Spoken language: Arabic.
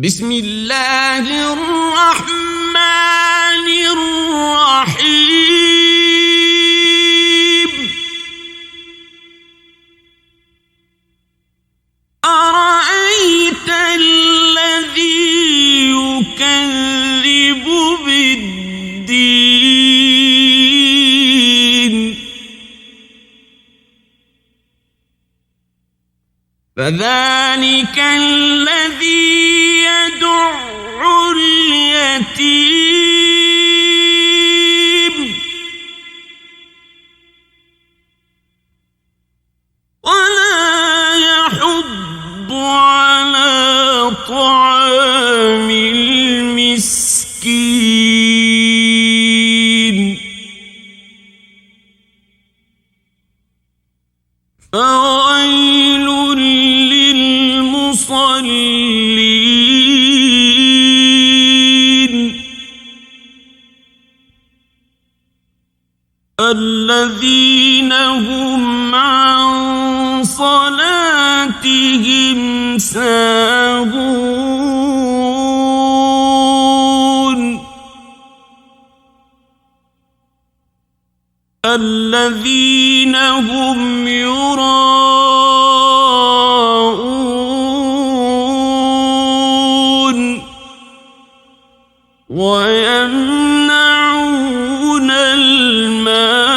بسم الله الرحمن الرحيم أرأيت الذي يكذب بالدين فذلك الذي يدع اليتيم ولا يحض على طعام المسكين فويل للمصلين الذين هم عن صلاتهم ساهون الذين هم يراءون ويمنعون الماء